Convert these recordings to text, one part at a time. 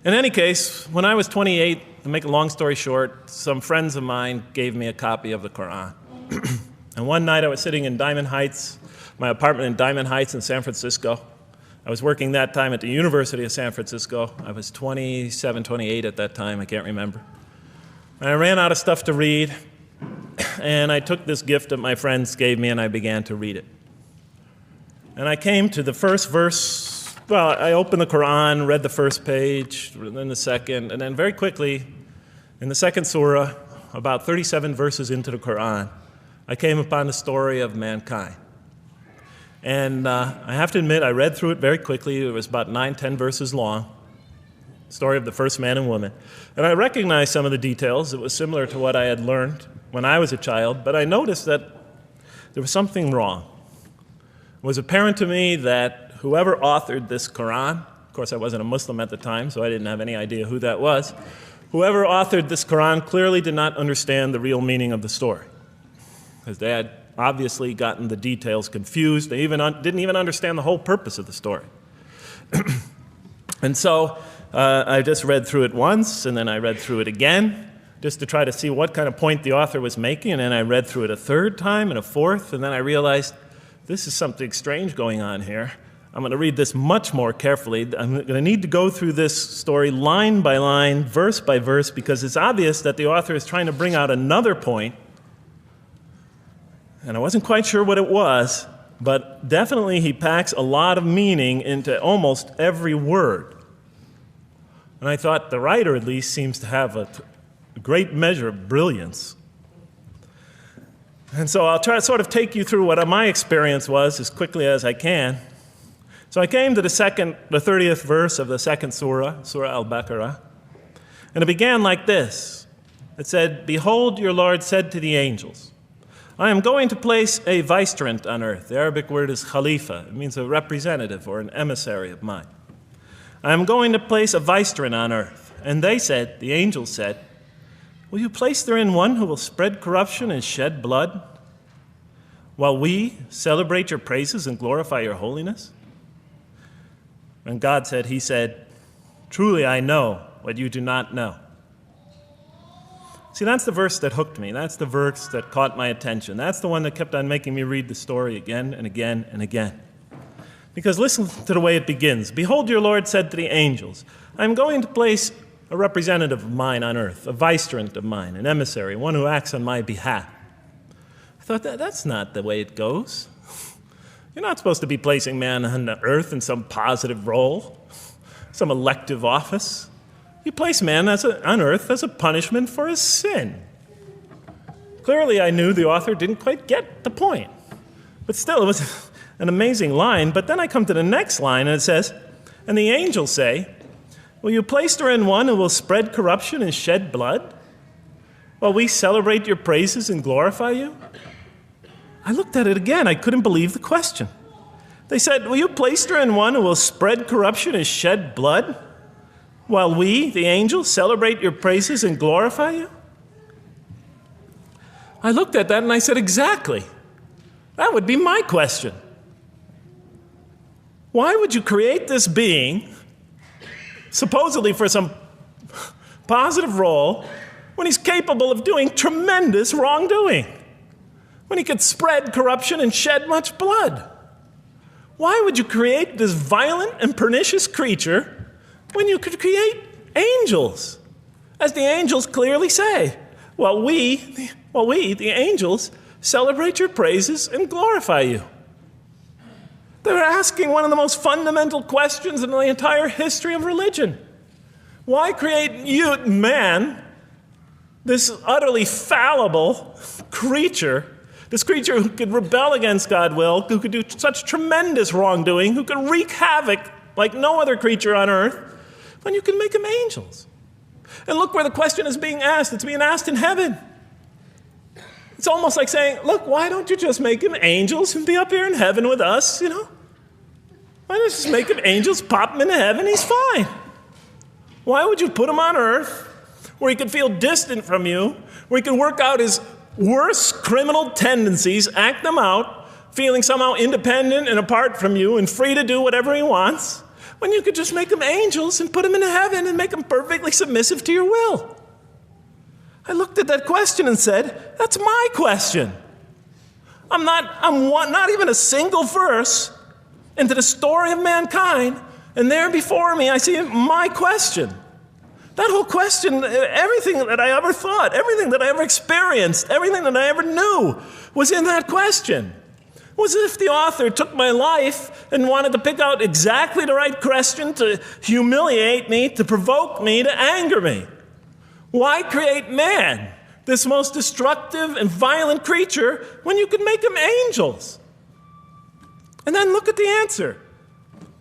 In any case, when I was 28, to make a long story short, some friends of mine gave me a copy of the Quran. And one night I was sitting in Diamond Heights, my apartment in Diamond Heights in San Francisco. I was working that time at the University of San Francisco. I was 27, 28 at that time, I can't remember. And I ran out of stuff to read, and I took this gift that my friends gave me and I began to read it. And I came to the first verse. Well, I opened the Quran, read the first page, then the second, and then very quickly, in the second surah, about 37 verses into the Quran, I came upon the story of mankind. And I have to admit, I read through it very quickly. It was about 9, 10 verses long, story of the first man and woman. And I recognized some of the details. It was similar to what I had learned when I was a child, but I noticed that there was something wrong. It was apparent to me that whoever authored this Quran, of course I wasn't a Muslim at the time, so I didn't have any idea who that was, whoever authored this Quran clearly did not understand the real meaning of the story, because they had obviously gotten the details confused. They didn't even understand the whole purpose of the story. And so I just read through it once, and then I read through it again, just to try to see what kind of point the author was making, and then I read through it a third time and a fourth, and then I realized this is something strange going on here. I'm going to read this much more carefully. I'm going to need to go through this story line by line, verse by verse, because it's obvious that the author is trying to bring out another point, and I wasn't quite sure what it was, but definitely he packs a lot of meaning into almost every word. And I thought the writer, at least, seems to have a great measure of brilliance. And so I'll try to sort of take you through what my experience was as quickly as I can. So I came to the 30th verse of the second surah, Surah Al-Baqarah, and it began like this. It said, "Behold, your Lord said to the angels, I am going to place a vicegerent on earth." The Arabic word is khalifa. It means a representative or an emissary of mine. "I am going to place a vicegerent on earth." And they said, the angels said, "Will you place therein one who will spread corruption and shed blood, while we celebrate your praises and glorify your holiness?" And God said, he said, "Truly I know what you do not know." See, that's the verse that hooked me. That's the verse that caught my attention. That's the one that kept on making me read the story again and again and again. Because listen to the way it begins. "Behold, your Lord said to the angels, I am going to place a representative of mine on earth, a vicegerent of mine, an emissary, one who acts on my behalf." I thought, that's not the way it goes. You're not supposed to be placing man on the earth in some positive role, some elective office. You place man on earth as a punishment for his sin. Clearly, I knew the author didn't quite get the point. But still, it was an amazing line. But then I come to the next line, and it says, "And the angels say, will you place therein one who will spread corruption and shed blood, while we celebrate your praises and glorify you?" I looked at it again. I couldn't believe the question. They said, "Will you place therein one who will spread corruption and shed blood, while we, the angels, celebrate your praises and glorify you?" I looked at that and I said, exactly. That would be my question. Why would you create this being, supposedly for some positive role, when he's capable of doing tremendous wrongdoing? When he could spread corruption and shed much blood? Why would you create this violent and pernicious creature when you could create angels? As the angels clearly say, well, we, the angels, celebrate your praises and glorify you. They're asking one of the most fundamental questions in the entire history of religion. Why create you, man, this utterly fallible creature, this creature who could rebel against God's will, who could do such tremendous wrongdoing, who could wreak havoc like no other creature on earth, when you can make them angels? And look where the question is being asked. It's being asked in heaven. It's almost like saying, look, why don't you just make them angels and be up here in heaven with us, Why don't you just make them angels, pop them into heaven, he's fine. Why would you put him on earth where he could feel distant from you, where he can work out his worst criminal tendencies, act them out, feeling somehow independent and apart from you and free to do whatever he wants? when you could just make them angels and put them into heaven and make them perfectly submissive to your will? I looked at that question and said, that's my question. I'm not even a single verse into the story of mankind, and there before me I see my question. That whole question, everything that I ever thought, everything that I ever experienced, everything that I ever knew was in that question. It was as if the author took my life and wanted to pick out exactly the right question to humiliate me, to provoke me, to anger me. Why create man, this most destructive and violent creature, when you could make him angels? And then look at the answer.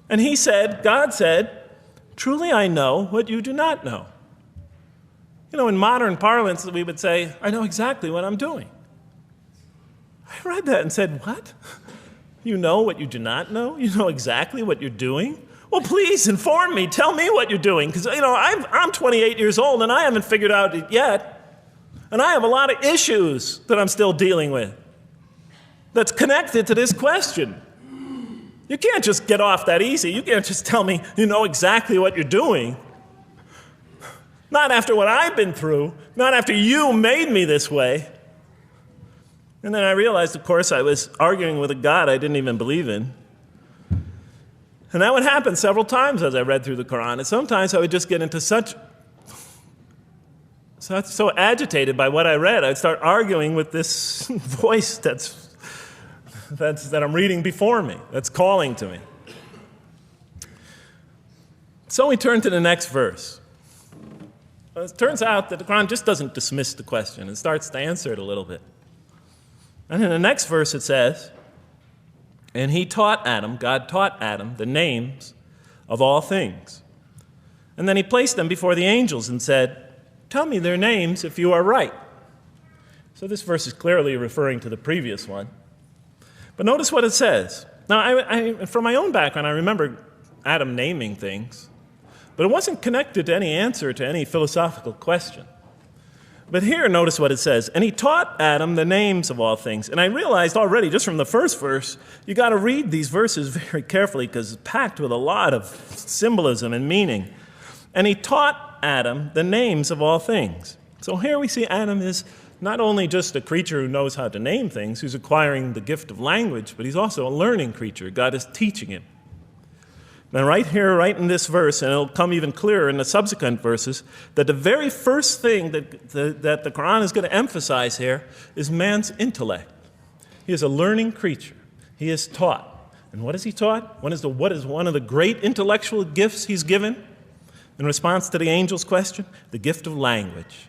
And he said, God said, truly I know what you do not know. You know, in modern parlance, we would say, I know exactly what I'm doing. I read that and said, what? You know what you do not know? You know exactly what you're doing? Well, please inform me. Tell me what you're doing. Because, you know, I'm 28 years old and I haven't figured out it yet. And I have a lot of issues that I'm still dealing with that's connected to this question. You can't just get off that easy. You can't just tell me you know exactly what you're doing. Not after what I've been through. Not after you made me this way. And then I realized, of course, I was arguing with a God I didn't even believe in. And that would happen several times as I read through the Quran. And sometimes I would just get into so agitated by what I read, I'd start arguing with this voice that I'm reading before me, that's calling to me. So we turn to the next verse. Well, it turns out that the Quran just doesn't dismiss the question. It starts to answer it a little bit. And in the next verse it says, and he taught Adam, God taught Adam, the names of all things. And then he placed them before the angels and said, tell me their names if you are right. So this verse is clearly referring to the previous one. But notice what it says. Now, from my own background, I remember Adam naming things, but it wasn't connected to any answer to any philosophical question. But here, notice what it says. And he taught Adam the names of all things. And I realized already, just from the first verse, you got to read these verses very carefully because it's packed with a lot of symbolism and meaning. And he taught Adam the names of all things. So here we see Adam is not only just a creature who knows how to name things, who's acquiring the gift of language, but he's also a learning creature. God is teaching him. Now right here, right in this verse, and it'll come even clearer in the subsequent verses, that the very first thing that the Quran is going to emphasize here is man's intellect. He is a learning creature. He is taught. And what is he taught? What is one of the great intellectual gifts he's given in response to the angel's question? The gift of language.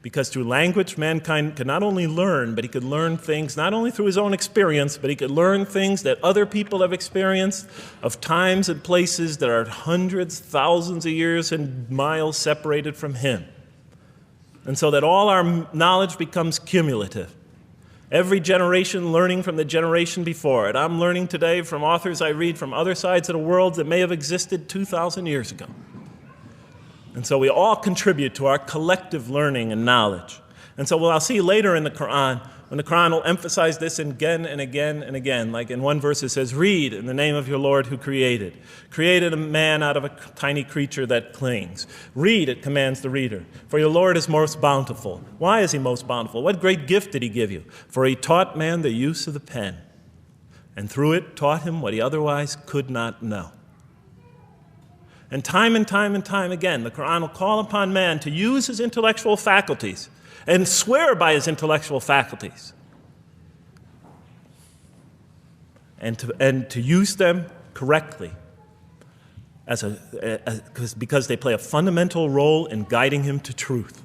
Because through language, mankind could not only learn, but he could learn things not only through his own experience, but he could learn things that other people have experienced of times and places that are hundreds, thousands of years and miles separated from him. And so that all our knowledge becomes cumulative. Every generation learning from the generation before it. I'm learning today from authors I read from other sides of the world that may have existed 2,000 years ago. And so we all contribute to our collective learning and knowledge. And so I'll see later in the Quran, when the Quran will emphasize this again and again and again. Like in one verse it says, read in the name of your Lord who created. Created a man out of a tiny creature that clings. Read, it commands the reader. For your Lord is most bountiful. Why is he most bountiful? What great gift did he give you? For he taught man the use of the pen. And through it taught him what he otherwise could not know. And time again, the Quran will call upon man to use his intellectual faculties and swear by his intellectual faculties and to use them correctly because they play a fundamental role in guiding him to truth.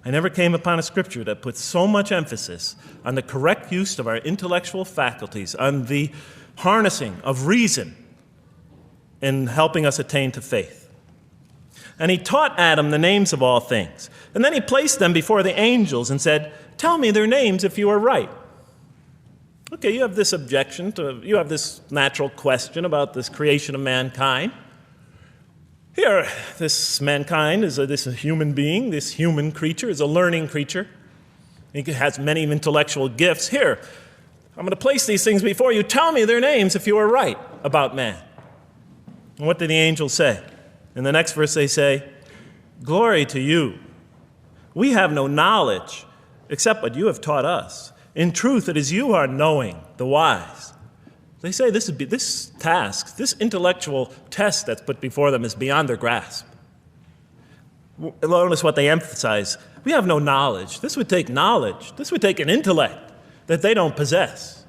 I never came upon a scripture that puts so much emphasis on the correct use of our intellectual faculties, on the harnessing of reason in helping us attain to faith. And he taught Adam the names of all things. And then he placed them before the angels and said, tell me their names if you are right. Okay, you have this objection, you have this natural question about this creation of mankind. Here, this mankind is this human being, this human creature is a learning creature. He has many intellectual gifts. Here, I'm going to place these things before you. Tell me their names if you are right about man. And what did the angels say? In the next verse they say, "Glory to you. We have no knowledge except what you have taught us. In truth, it is you who are knowing, the wise." They say this task, this intellectual test that's put before them is beyond their grasp. Notice what they emphasize. We have no knowledge. This would take knowledge. This would take an intellect that they don't possess.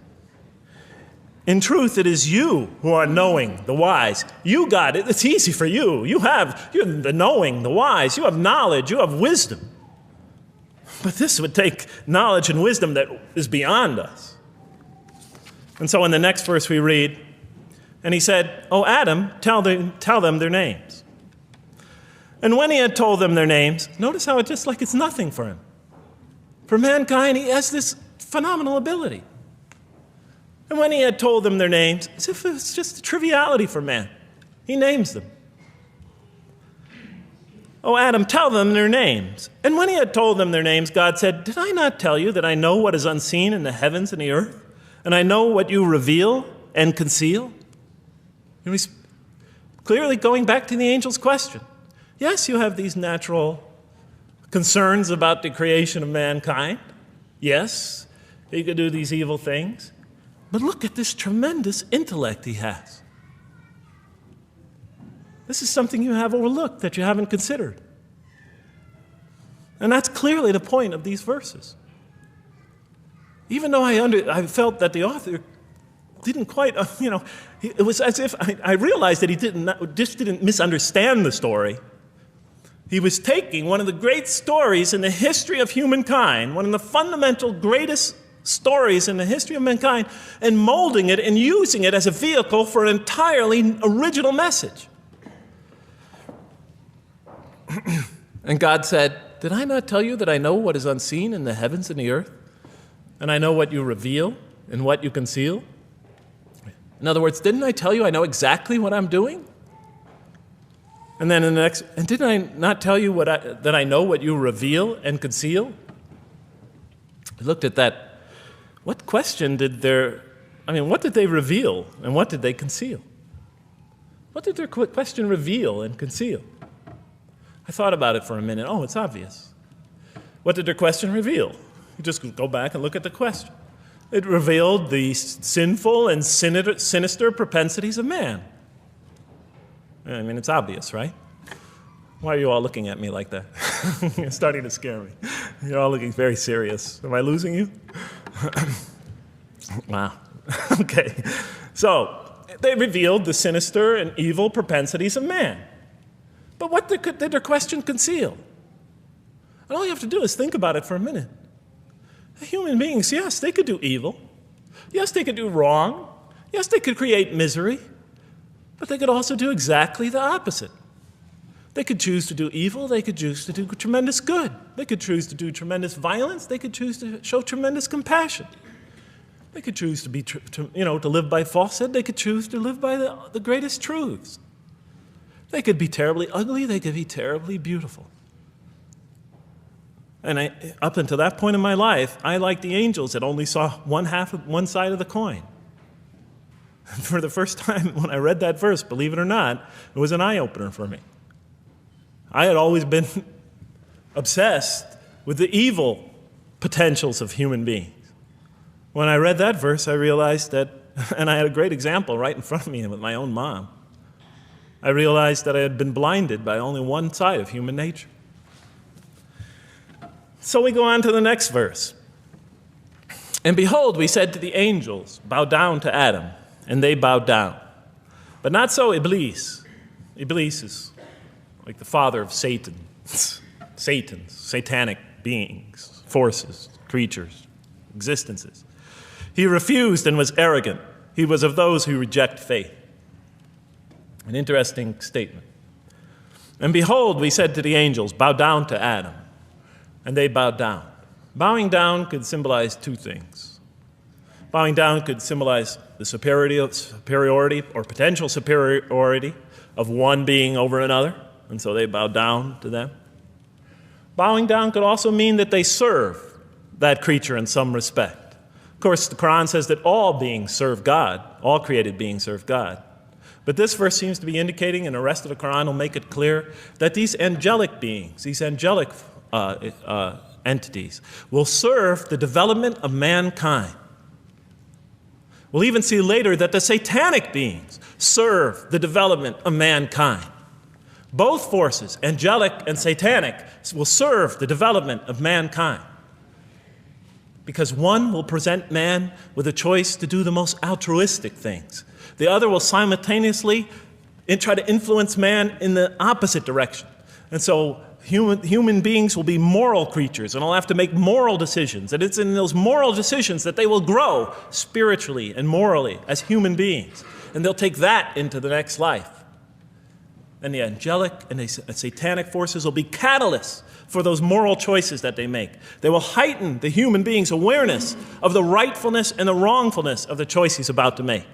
In truth, it is you who are knowing, the wise. You got it. It's easy for you. You're the knowing, the wise. You have knowledge. You have wisdom. But this would take knowledge and wisdom that is beyond us. And so in the next verse we read, and he said, "O Adam, tell them their names." And when he had told them their names, notice how it's just like it's nothing for him. For mankind, he has this phenomenal ability. And when he had told them their names, as if it was just a triviality for man, he names them. "O Adam, tell them their names." And when he had told them their names, God said, "Did I not tell you that I know what is unseen in the heavens and the earth? And I know what you reveal and conceal?" And he's clearly going back to the angel's question. Yes, you have these natural concerns about the creation of mankind. Yes, he could do these evil things. But look at this tremendous intellect he has. This is something you have overlooked that you haven't considered. And that's clearly the point of these verses. Even though I felt that the author didn't quite, it was as if I realized that he didn't misunderstand the story. He was taking one of the great stories in the history of humankind, one of the fundamental greatest stories in the history of mankind, and molding it and using it as a vehicle for an entirely original message. And God said, "Did I not tell you that I know what is unseen in the heavens and the earth? And I know what you reveal and what you conceal?" In other words, didn't I tell you I know exactly what I'm doing? And then in the next, and didn't I not tell you that I know what you reveal and conceal? I looked at that. What question what did they reveal and what did they conceal? What did their question reveal and conceal? I thought about it for a minute. Oh, it's obvious. What did their question reveal? You just go back and look at the question. It revealed the sinful and sinister propensities of man. I mean, it's obvious, right? Why are you all looking at me like that? You're starting to scare me. You're all looking very serious. Am I losing you? Wow. Okay. So, they revealed the sinister and evil propensities of man. But what did their question conceal? And all you have to do is think about it for a minute. Human beings, yes, they could do evil. Yes, they could do wrong. Yes, they could create misery. But they could also do exactly the opposite. They could choose to do evil. They could choose to do tremendous good. They could choose to do tremendous violence. They could choose to show tremendous compassion. They could choose to live by falsehood. They could choose to live by the greatest truths. They could be terribly ugly. They could be terribly beautiful. And up until that point in my life, I, like the angels, that only saw one side of the coin. For the first time when I read that verse, believe it or not, it was an eye-opener for me. I had always been obsessed with the evil potentials of human beings. When I read that verse, I realized that, and I had a great example right in front of me with my own mom, I realized that I had been blinded by only one side of human nature. So we go on to the next verse. "And behold, we said to the angels, bow down to Adam. And they bowed down. But not so Iblis." Iblis is like the father of Satans, satanic beings, forces, creatures, existences. "He refused and was arrogant. He was of those who reject faith." An interesting statement. "And behold, we said to the angels, bow down to Adam. And they bowed down." Bowing down could symbolize two things. Bowing down could symbolize the superiority or potential superiority of one being over another, and so they bowed down to them. Bowing down could also mean that they serve that creature in some respect. Of course, the Quran says that all beings serve God, all created beings serve God. But this verse seems to be indicating, and the rest of the Quran will make it clear, that these angelic beings, these angelic entities, will serve the development of mankind. We'll even see later that the satanic beings serve the development of mankind. Both forces, angelic and satanic, will serve the development of mankind. Because one will present man with a choice to do the most altruistic things. The other will simultaneously try to influence man in the opposite direction. And so human beings will be moral creatures and will have to make moral decisions. And it's in those moral decisions that they will grow spiritually and morally as human beings. And they'll take that into the next life. And the angelic and the satanic forces will be catalysts for those moral choices that they make. They will heighten the human being's awareness of the rightfulness and the wrongfulness of the choice he's about to make.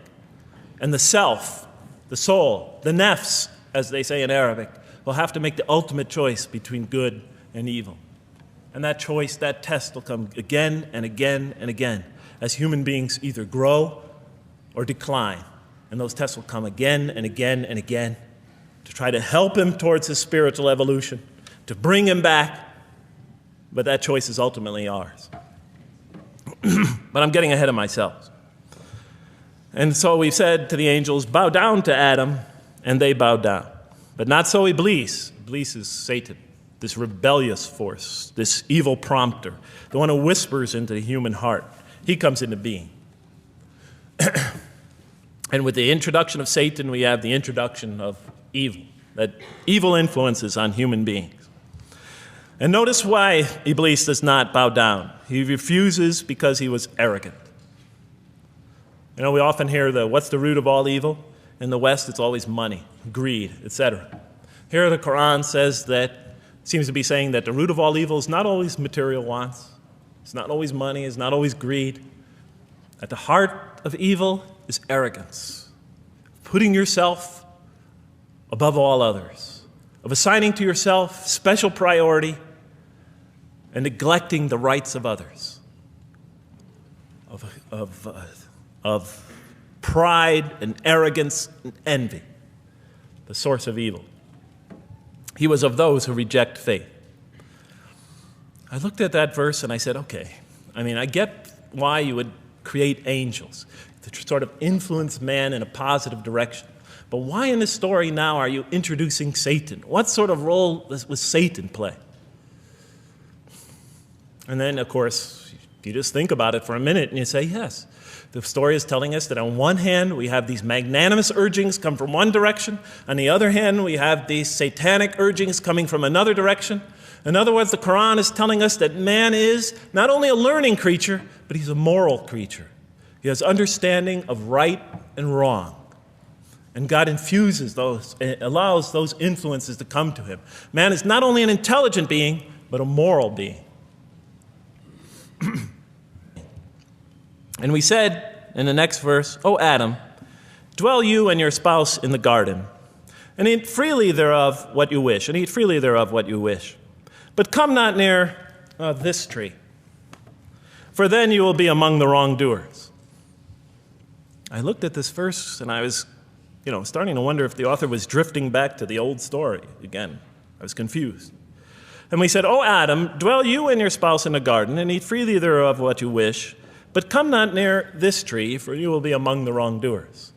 And the self, the soul, the nafs, as they say in Arabic, will have to make the ultimate choice between good and evil. And that choice, that test will come again and again and again as human beings either grow or decline. And those tests will come again and again and again to try to help him towards his spiritual evolution, to bring him back. But that choice is ultimately ours. But I'm getting ahead of myself. And so we said to the angels, bow down to Adam, and they bowed down. But not so Iblis. Iblis is Satan, this rebellious force, this evil prompter, the one who whispers into the human heart. He comes into being. And with the introduction of Satan, we have the introduction of evil, that evil influences on human beings. And notice why Iblis does not bow down. He refuses because he was arrogant. You know, we often hear what's the root of all evil? In the West, it's always money, greed, etc. Here the Quran says seems to be saying that the root of all evil is not always material wants. It's not always money, it's not always greed. At the heart of evil is arrogance, putting yourself above all others, of assigning to yourself special priority and neglecting the rights of others, of pride and arrogance and envy, the source of evil. He was of those who reject faith. I looked at that verse and I said, okay, I get why you would create angels to sort of influence man in a positive direction. But why in this story now are you introducing Satan? What sort of role was Satan play? And then, of course, you just think about it for a minute and you say, yes. The story is telling us that on one hand, we have these magnanimous urgings come from one direction. On the other hand, we have these satanic urgings coming from another direction. In other words, the Quran is telling us that man is not only a learning creature, but he's a moral creature. He has understanding of right and wrong. And God infuses those, allows those influences to come to him. Man is not only an intelligent being, but a moral being. And we said in the next verse, O Adam, dwell you and your spouse in the garden, and eat freely thereof what you wish, and eat freely thereof what you wish. But come not near this tree, for then you will be among the wrongdoers. I looked at this verse and I was, starting to wonder if the author was drifting back to the old story again. I was confused. And we said, O Adam, dwell you and your spouse in the garden, and eat freely thereof what you wish, but come not near this tree, for you will be among the wrongdoers.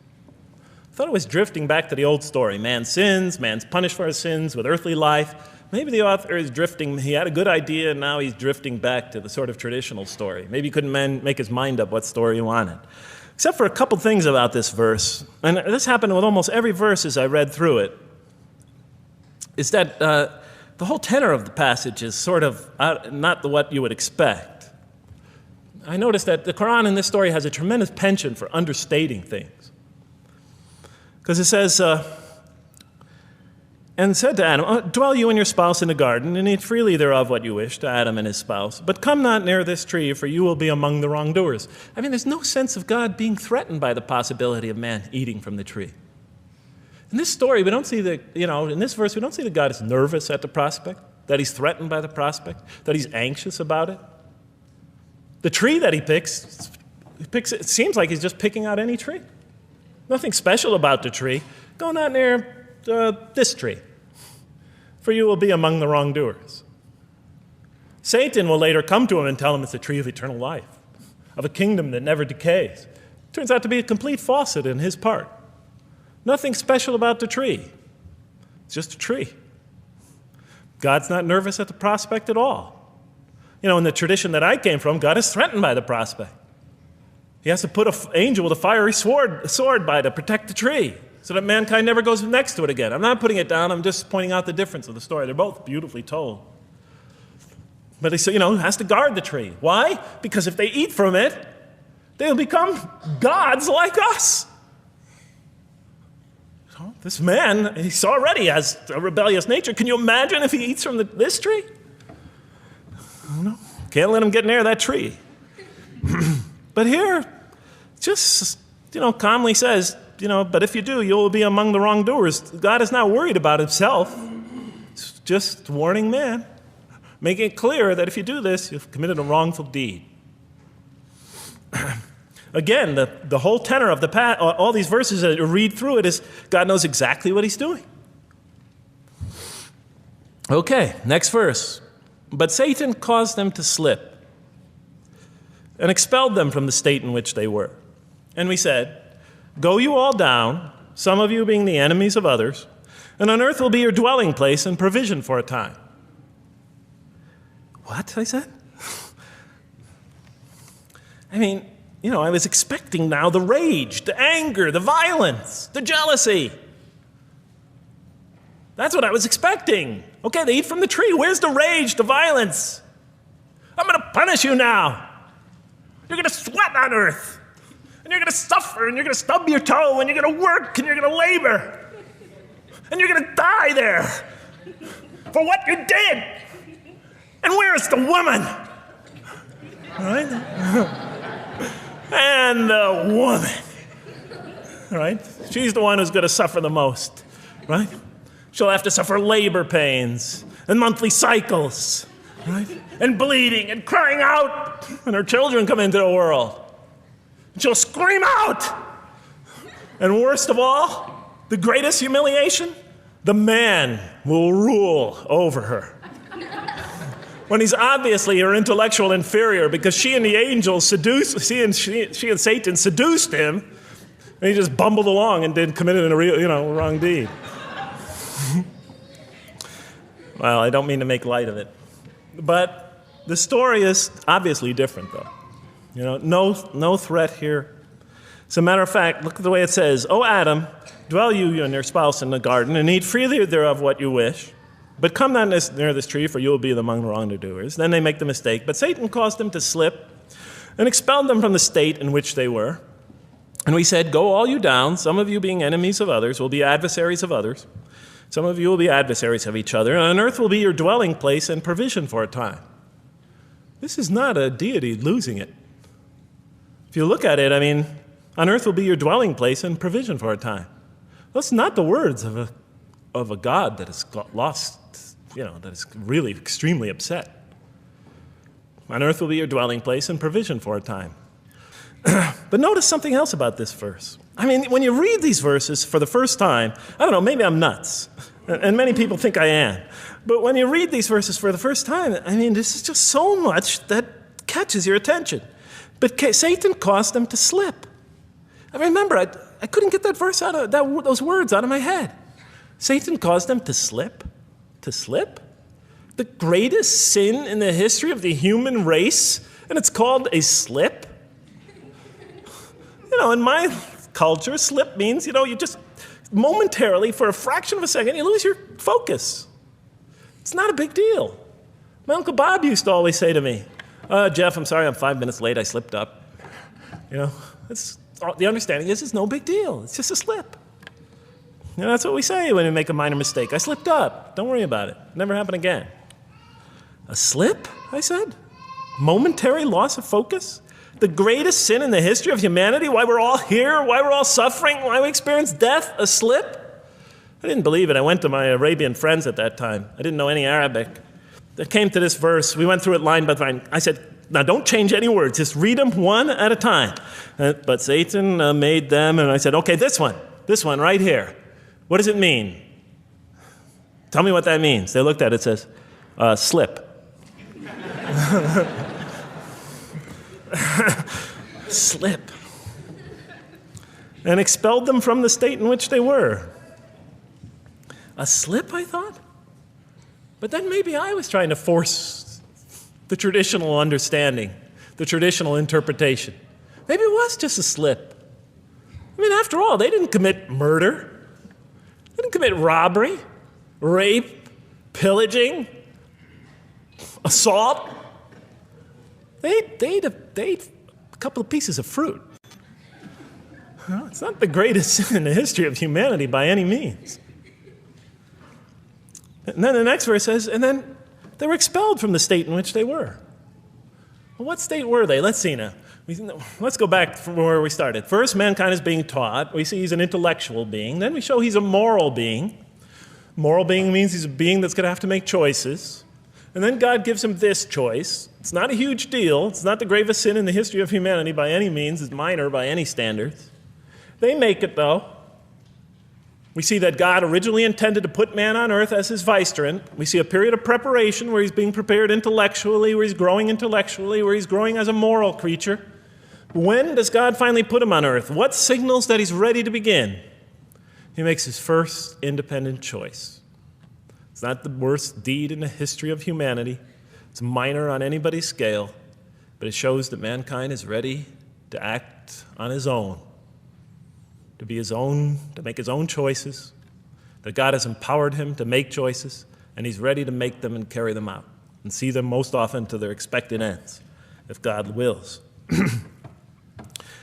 I thought it was drifting back to the old story. Man sins, man's punished for his sins with earthly life. Maybe the author is drifting, he had a good idea, and now he's drifting back to the sort of traditional story. Maybe he couldn't make his mind up what story he wanted. Except for a couple things about this verse, and this happened with almost every verse as I read through it, is that the whole tenor of the passage is sort of not what you would expect. I noticed that the Quran in this story has a tremendous penchant for understating things. Because it says, and said to Adam, dwell you and your spouse in the garden, and eat freely thereof what you wish, to Adam and his spouse. But come not near this tree, for you will be among the wrongdoers. There's no sense of God being threatened by the possibility of man eating from the tree. In this story, we don't see in this verse, we don't see that God is nervous at the prospect, that he's threatened by the prospect, that he's anxious about it. The tree that he picks, it seems like he's just picking out any tree. Nothing special about the tree. go not near this tree, for you will be among the wrongdoers. Satan will later come to him and tell him it's a tree of eternal life, of a kingdom that never decays. Turns out to be a complete falsehood in his part. Nothing special about the tree. It's just a tree. God's not nervous at the prospect at all. You know, in the tradition that I came from, God is threatened by the prospect. He has to put an angel with a fiery sword by to protect the tree so that mankind never goes next to it again. I'm not putting it down. I'm just pointing out the difference of the story. They're both beautifully told. But he has to guard the tree. Why? Because if they eat from it, they'll become gods like us. So this man, he already has a rebellious nature. Can you imagine if he eats from this tree? No, can't let him get near that tree. But here, just, calmly says, but if you do, you'll be among the wrongdoers. God is not worried about himself. It's just warning man, making it clear that if you do this, you've committed a wrongful deed. Again, the whole tenor of all these verses, as you read through it, is God knows exactly what he's doing. Okay, next verse. But Satan caused them to slip and expelled them from the state in which they were. And we said, go you all down, some of you being the enemies of others, and on earth will be your dwelling place and provision for a time. What? I said? I was expecting now the rage, the anger, the violence, the jealousy. That's what I was expecting. Okay, they eat from the tree. Where's the rage, the violence? I'm going to punish you now. You're going to sweat on earth. And you're going to suffer, and you're going to stub your toe, and you're going to work, and you're going to labor. And you're going to die there for what you did. And where's the woman? All right? And the woman, right? She's the one who's going to suffer the most, right? She'll have to suffer labor pains and monthly cycles, right? And bleeding and crying out when her children come into the world. And she'll scream out. And worst of all, the greatest humiliation, the man will rule over her. When he's obviously her intellectual inferior, because she and the angels she and Satan seduced him, and he just bumbled along and committed a real, wrong deed. Well, I don't mean to make light of it, but the story is obviously different, though. No threat here. As a matter of fact, look at the way it says, "O Adam, dwell you and your spouse in the garden, and eat freely thereof what you wish. But come not near this tree, for you will be among the wrongdoers." Then they make the mistake. But Satan caused them to slip and expelled them from the state in which they were. And we said, go all you down, some of you being enemies of others, will be adversaries of others. Some of you will be adversaries of each other. And on earth will be your dwelling place and provision for a time. This is not a deity losing it. If you look at it, on earth will be your dwelling place and provision for a time. That's not the words of a God that has got lost, that is really extremely upset. On earth will be your dwelling place and provision for a time. But notice something else about this verse. When you read these verses for the first time, I don't know, maybe I'm nuts, and many people think I am. But when you read these verses for the first time, this is just so much that catches your attention. But Satan caused them to slip. I remember, I couldn't get that verse out of those words out of my head. Satan caused them to slip? To slip? The greatest sin in the history of the human race, and it's called a slip? In my culture, slip means, you just momentarily, for a fraction of a second, you lose your focus. It's not a big deal. My Uncle Bob used to always say to me, Jeff, I'm sorry I'm 5 minutes late, I slipped up. The understanding is it's no big deal. It's just a slip. That's what we say when we make a minor mistake. I slipped up. Don't worry about it. Never happen again. A slip, I said? Momentary loss of focus? The greatest sin in the history of humanity? Why we're all here? Why we're all suffering? Why we experience death? A slip? I didn't believe it. I went to my Arabian friends at that time. I didn't know any Arabic. They came to this verse. We went through it line by line. I said, now don't change any words. Just read them one at a time. But Satan made them, and I said, okay, this one right here. What does it mean? Tell me what that means. They looked at it, it says, slip. Slip. And expelled them from the state in which they were. A slip, I thought? But then maybe I was trying to force the traditional understanding, the traditional interpretation. Maybe it was just a slip. I mean, after all, they didn't commit murder. They didn't commit robbery, rape, pillaging, assault. They ate a couple of pieces of fruit. Well, it's not the greatest sin in the history of humanity by any means. And then the next verse says, and then they were expelled from the state in which they were. Well, what state were they? Let's see now. Let's go back from where we started. First, mankind is being taught. We see he's an intellectual being. Then we show he's a moral being. Moral being means he's a being that's going to have to make choices. And then God gives him this choice. It's not a huge deal. It's not the gravest sin in the history of humanity by any means. It's minor by any standards. They make it, though. We see that God originally intended to put man on earth as his vicegerent. We see a period of preparation where he's being prepared intellectually, where he's growing as a moral creature. When does God finally put him on earth? What signals that he's ready to begin? He makes his first independent choice. It's not the worst deed in the history of humanity. It's minor on anybody's scale, but it shows that mankind is ready to act on his own, to be his own, to make his own choices, that God has empowered him to make choices, and he's ready to make them and carry them out and see them most often to their expected ends, if God wills.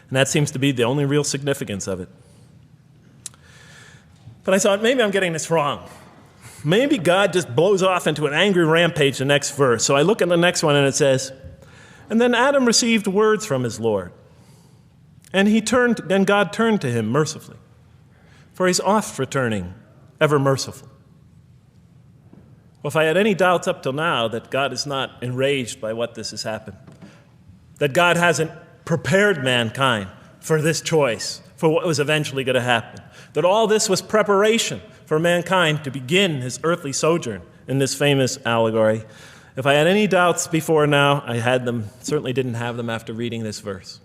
And that seems to be the only real significance of it. But I thought, maybe I'm getting this wrong. Maybe God just blows off into an angry rampage the next verse. So I look at the next one and it says, and then Adam received words from his Lord. And God turned to him mercifully, for he's oft returning, ever merciful. Well, if I had any doubts up till now that God is not enraged by what this has happened, that God hasn't prepared mankind for this choice, for what was eventually going to happen, that all this was preparation for mankind to begin his earthly sojourn in this famous allegory. If I had any doubts before now, I had them, certainly didn't have them after reading this verse.